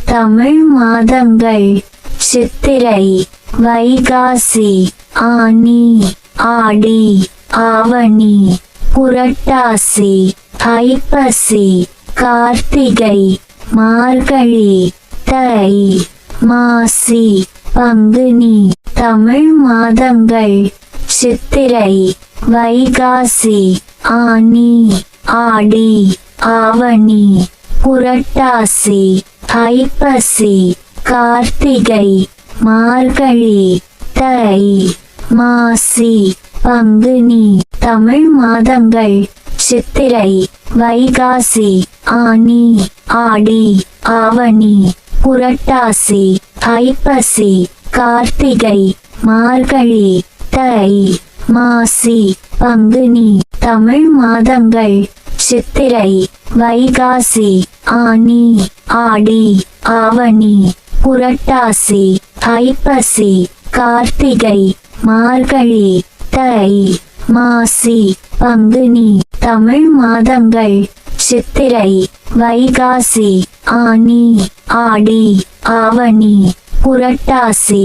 தமிழ் மாதங்கள் சித்திரை, வைகாசி, ஆனி, ஆடி, ஆவணி, புரட்டாசி, ஐப்பசி, கார்த்திகை, மார்கழி, தை, மாசி, பங்குனி. தமிழ் மாதங்கள் சித்திரை, வைகாசி, ஆனி, ஆடி, ஆவணி, புரட்டாசி, ஐப்பசி, கார்த்திகை, மார்கழி, தை, மாசி, பங்குனி. தமிழ் மாதங்கள் சித்திரை, வைகாசி, ஆனி, ஆடி, ஆவணி, புரட்டாசி, ஐப்பசி, கார்த்திகை, மார்கழி, தை, மாசி, பங்குனி. தமிழ் மாதங்கள் சித்திரை, வைகாசி, ஆனி, ஆடி, ஆவணி, புரட்டாசி, ஐப்பசி, கார்த்திகை, மார்கழி, தை, மாசி, பங்குனி. தமிழ் மாதங்கள் சித்திரை, வைகாசி, ஆனி, ஆடி, ஆவணி, புரட்டாசி,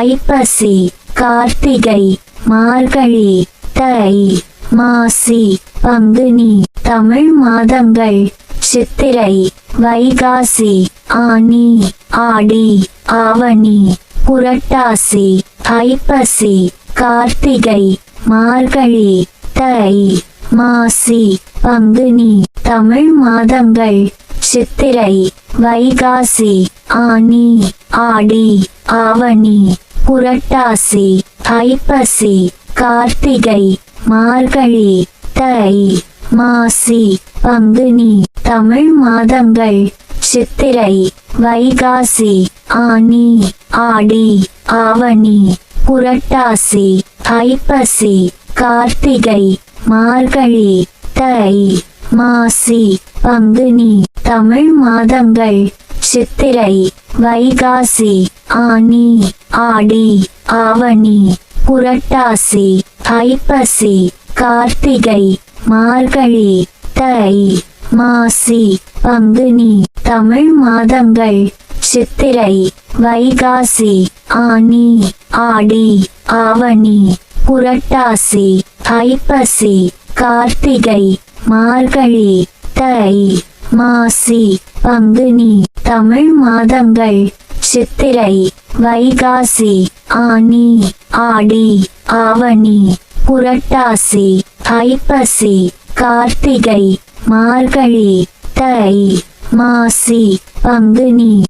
ஐப்பசி, கார்த்திகை, மார்கழி, தை, மாசி, பங்குனி. தமிழ் மாதங்கள் சித்திரை, வைகாசி, ஆனி, ஆடி, ஆவணி, புரட்டாசி, ஐப்பசி, கார்த்திகை, மார்கழி, தை, மாசி, பங்குனி. தமிழ் மாதங்கள் சித்திரை, வைகாசி, ஆனி, ஆடி, ஆவணி, புரட்டாசி, ஐப்பசி, கார்த்திகை, மார்கழி, தை, மாசி, பங்குனி. தமிழ் மாதங்கள் சித்திரை, வைகாசி, ஆனி, ஆடி, ஆவணி, புரட்டாசி, ஐப்பசி, கார்த்திகை, மார்கழி, தை, மாசி, பங்குனி. தமிழ் மாதங்கள் சித்திரை, வைகாசி, ஆனி, ஆடி, ஆவணி, புரட்டாசி, ஐப்பசி, கார்த்திகை, மார்கழி, தை, மாசி, பங்குனி. தமிழ் மாதங்கள் சித்திரை, வைகாசி, ஆனி, ஆடி, ஆவணி, புரட்டாசி, ஐப்பசி, கார்த்திகை, மார்கழி, தை, மாசி, பங்குனி. தமிழ் மாதங்கள் சித்திரை, வைகாசி, ஆனி, ஆடி, ஆவணி, புரட்டாசி, ஐப்பசி, கார்த்திகை, மார்கழி, தை, மாசி, பங்குனி.